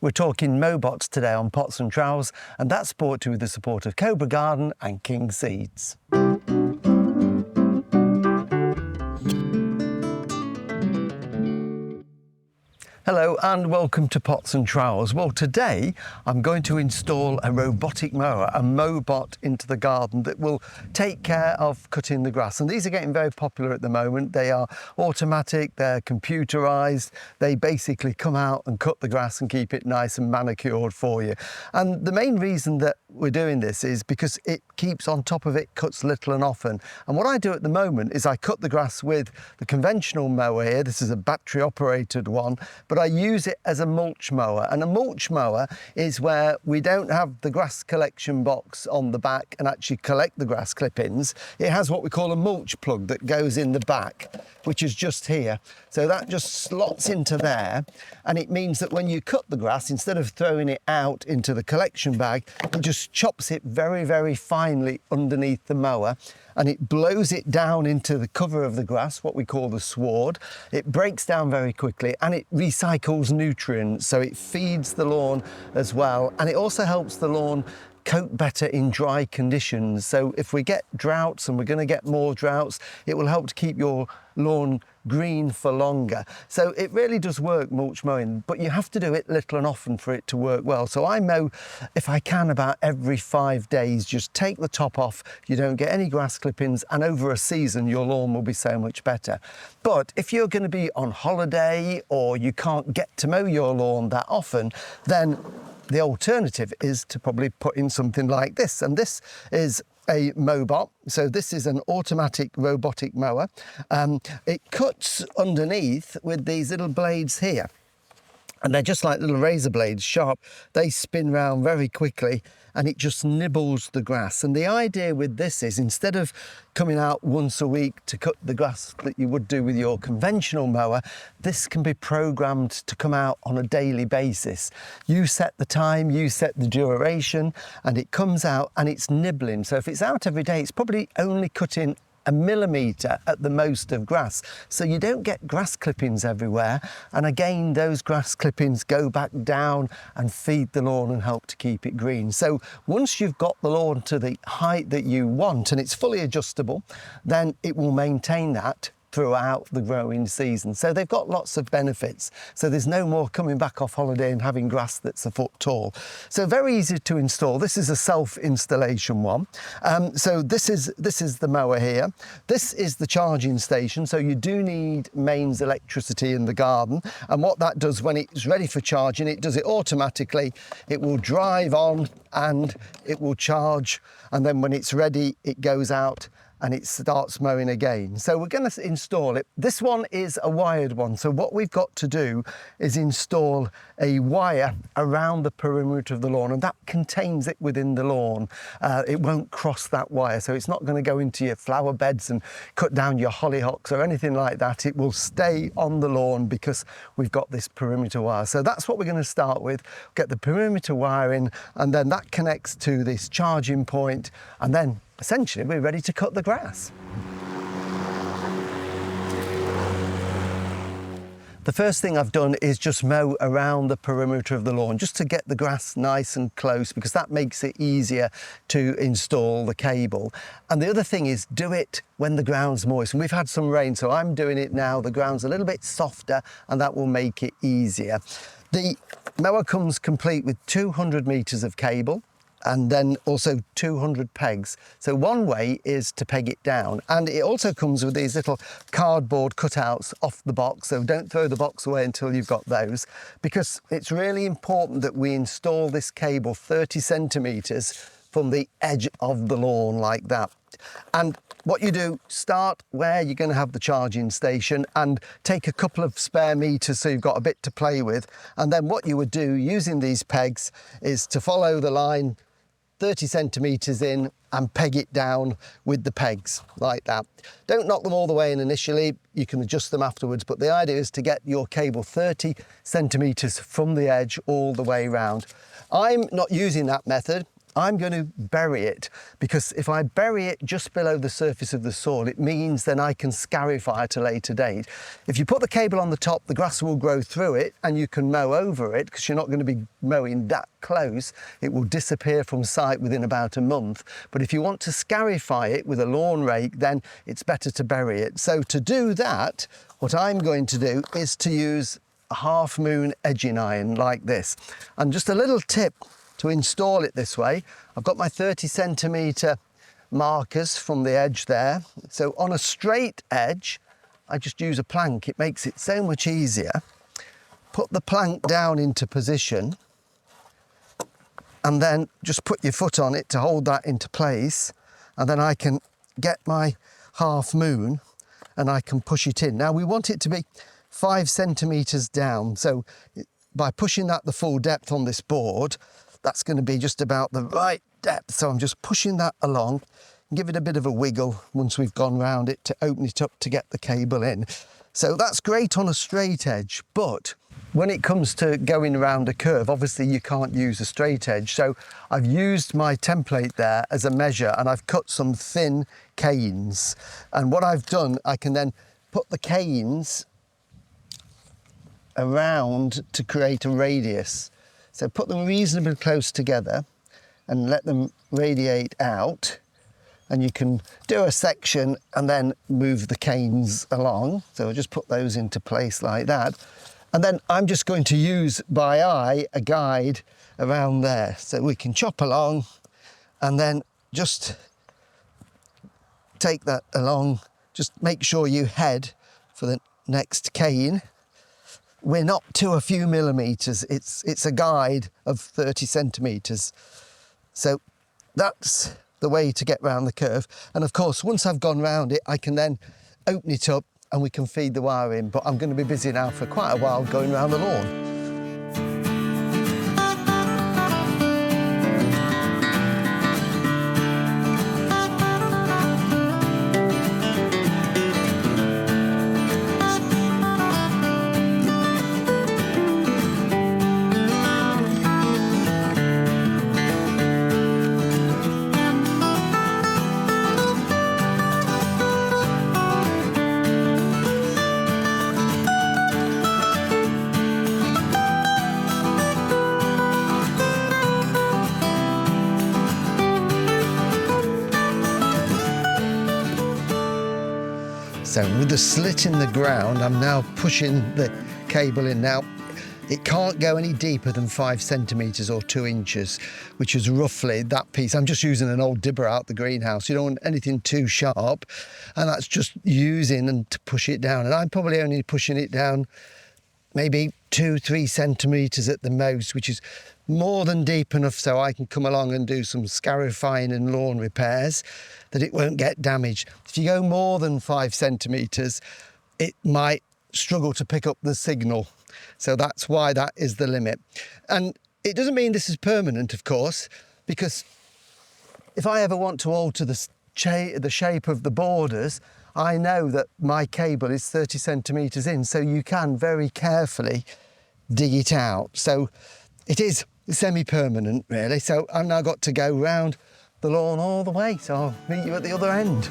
We're talking MowBots today on Pots and Trowels, and that's brought to you with the support of Cobra Garden and King Seeds. Hello and welcome to Pots and Trowels. Well, today I'm going to install a robotic mower, a MowBot, into the garden that will take care of cutting the grass. And these are getting very popular at the moment. They are automatic, they're computerized. They basically come out and cut the grass and keep it nice and manicured for you. And the main reason that we're doing this is because it keeps on top of it, cuts little and often. And what I do at the moment is I cut the grass with the conventional mower here. This is a battery operated one, but I use it as a mulch mower. And a mulch mower is where we don't have the grass collection box on the back and actually collect the grass clippings. It has what we call a mulch plug that goes in the back, which is just here. So that just slots into there. And it means that when you cut the grass, instead of throwing it out into the collection bag, it just chops it very, very finely underneath the mower, and it blows it down into the cover of the grass, what we call the sward. It breaks down very quickly and it recycles nutrients, so it feeds the lawn as well, and it also helps the lawn cope better in dry conditions. So if we get droughts, and we're going to get more droughts, it will help to keep your lawn green for longer. So it really does work, mulch mowing, but you have to do it little and often for it to work well. So I mow, if I can, about every 5 days. Just take the top off, you don't get any grass clippings, and over a season your lawn will be so much better. But if you're going to be on holiday or you can't get to mow your lawn that often, then the alternative is to probably put in something like this. And this is a MowBot. So this is an automatic robotic mower. It cuts underneath with these little blades here. And they're just like little razor blades, sharp. They spin round very quickly and it just nibbles the grass. And the idea with this is, instead of coming out once a week to cut the grass that you would do with your conventional mower, this can be programmed to come out on a daily basis. You set the time, you set the duration, and it comes out and it's nibbling. So if it's out every day, it's probably only cutting a millimetre at the most of grass. So you don't get grass clippings everywhere. And again, those grass clippings go back down and feed the lawn and help to keep it green. So once you've got the lawn to the height that you want and it's fully adjustable, then it will maintain that throughout the growing season. So they've got lots of benefits. So there's no more coming back off holiday and having grass that's a foot tall. So very easy to install. This is a self-installation one. So this is the mower here. This is the charging station. So you do need mains electricity in the garden. And what that does, when it's ready for charging, it does it automatically. It will drive on and it will charge. And then when it's ready, it goes out and it starts mowing again. So we're going to install it. This one is a wired one. So what we've got to do is install a wire around the perimeter of the lawn, and that contains it within the lawn. It won't cross that wire. So it's not going to go into your flower beds and cut down your hollyhocks or anything like that. It will stay on the lawn because we've got this perimeter wire. So that's what we're going to start with. Get the perimeter wire in, and then that connects to this charging point, and then essentially we're ready to cut the grass. The first thing I've done is just mow around the perimeter of the lawn, just to get the grass nice and close, because that makes it easier to install the cable. And the other thing is, do it when the ground's moist. And we've had some rain, so I'm doing it now. The ground's a little bit softer and that will make it easier. The mower comes complete with 200 meters of cable, and then also 200 pegs. So one way is to peg it down. And it also comes with these little cardboard cutouts off the box. So don't throw the box away until you've got those, because it's really important that we install this cable 30 centimeters from the edge of the lawn like that. And what you do, start where you're going to have the charging station and take a couple of spare meters so you've got a bit to play with. And then what you would do using these pegs is to follow the line 30 centimeters in and peg it down with the pegs like that. Don't knock them all the way in initially, you can adjust them afterwards, but the idea is to get your cable 30 centimeters from the edge all the way round. I'm not using that method. I'm going to bury it, because if I bury it just below the surface of the soil, it means then I can scarify at a later date. If you put the cable on the top, the grass will grow through it and you can mow over it, because you're not going to be mowing that close. It will disappear from sight within about a month. But if you want to scarify it with a lawn rake, then it's better to bury it. So to do that, what I'm going to do is to use a half moon edging iron like this. And just a little tip to install it this way, I've got my 30cm markers from the edge there. So on a straight edge, I just use a plank. It makes it so much easier. Put the plank down into position and then just put your foot on it to hold that into place. And then I can get my half moon and I can push it in. Now we want it to be 5 centimetres down. So by pushing that the full depth on this board, that's going to be just about the right depth. So I'm just pushing that along, give it a bit of a wiggle once we've gone round it to open it up to get the cable in. So that's great on a straight edge, but when it comes to going around a curve, obviously you can't use a straight edge. So I've used my template there as a measure and I've cut some thin canes. And what I've done, I can then put the canes around to create a radius. So put them reasonably close together and let them radiate out. And you can do a section and then move the canes along. So I'll just put those into place like that. And then I'm just going to use by eye a guide around there. So we can chop along and then just take that along. Just make sure you head for the next cane. We're not to a few millimetres. It's a guide of 30 centimetres. So that's the way to get round the curve. And of course, once I've gone round it, I can then open it up and we can feed the wire in. But I'm going to be busy now for quite a while going around the lawn. So with the slit in the ground, I'm now pushing the cable in. Now, it can't go any deeper than 5 centimetres or 2 inches, which is roughly that piece. I'm just using an old dibber out the greenhouse. You don't want anything too sharp, and that's just using and to push it down. And I'm probably only pushing it down maybe 2-3 centimetres at the most, which is more than deep enough so I can come along and do some scarifying and lawn repairs, that it won't get damaged. If you go more than 5 centimetres, it might struggle to pick up the signal. So that's why that is the limit. And it doesn't mean this is permanent, of course, because if I ever want to alter the shape of the borders, I know that my cable is 30 centimetres in, so you can very carefully dig it out. So it is semi-permanent, really. So I've now got to go round the lawn all the way, so I'll meet you at the other end.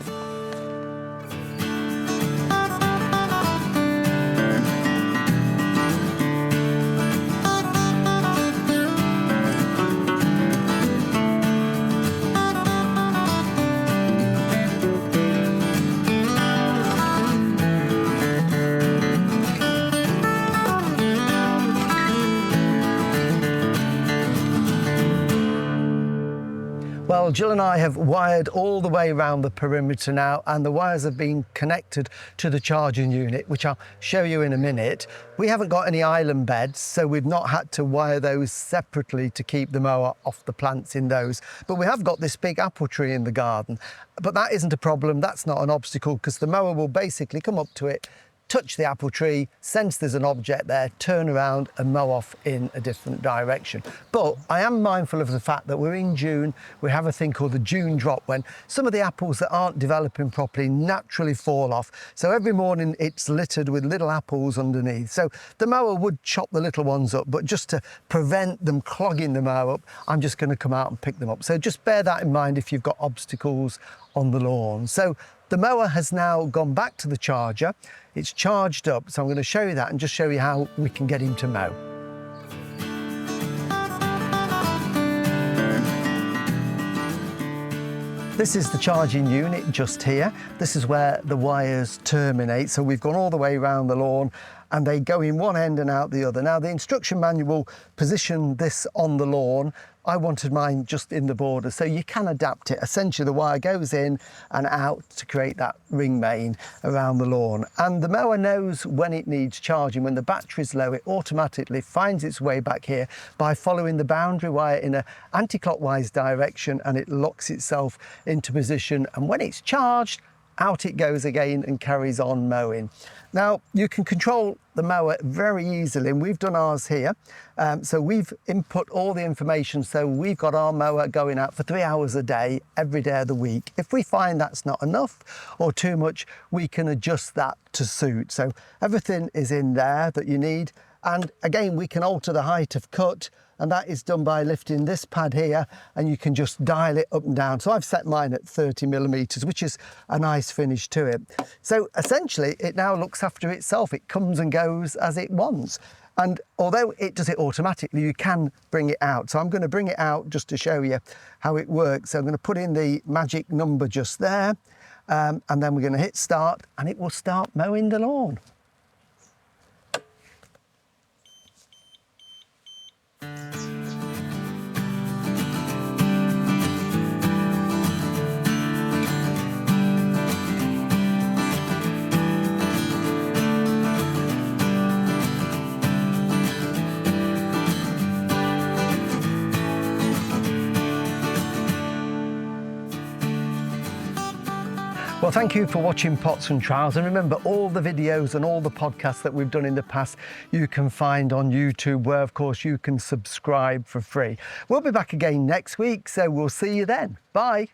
Well, Jill and I have wired all the way around the perimeter now, and the wires have been connected to the charging unit, which I'll show you in a minute. We haven't got any island beds, so we've not had to wire those separately to keep the mower off the plants in those. But we have got this big apple tree in the garden. But that isn't a problem. That's not an obstacle, because the mower will basically come up to it, touch the apple tree, sense there's an object there, turn around and mow off in a different direction. But I am mindful of the fact that we're in June. We have a thing called the June drop, when some of the apples that aren't developing properly naturally fall off. So every morning it's littered with little apples underneath. So the mower would chop the little ones up, but just to prevent them clogging the mower up, I'm just going to come out and pick them up. So just bear that in mind if you've got obstacles on the lawn. So the mower has now gone back to the charger. It's charged up, so I'm going to show you that and just show you how we can get him to mow. This is the charging unit just here. This is where the wires terminate. So we've gone all the way around the lawn and they go in one end and out the other. Now the instruction manual positioned this on the lawn. I wanted mine just in the border, so you can adapt it. Essentially the wire goes in and out to create that ring main around the lawn. And the mower knows when it needs charging. When the battery's low, it automatically finds its way back here by following the boundary wire in an anti-clockwise direction, and it locks itself into position. And when it's charged, out it goes again and carries on mowing. Now you can control the mower very easily, and we've done ours here. So we've input all the information. So we've got our mower going out for 3 hours a day, every day of the week. If we find that's not enough or too much, we can adjust that to suit. So everything is in there that you need. And again, we can alter the height of cut, and that is done by lifting this pad here, and you can just dial it up and down. So I've set mine at 30mm, which is a nice finish to it. So essentially it now looks after itself. It comes and goes as it wants. And although it does it automatically, you can bring it out. So I'm going to bring it out just to show you how it works. So I'm going to put in the magic number just there, and then we're going to hit start, and it will start mowing the lawn. Well, thank you for watching Pots and Trowels, and remember, all the videos and all the podcasts that we've done in the past you can find on YouTube, where of course you can subscribe for free. We'll be back again next week, so we'll see you then. Bye.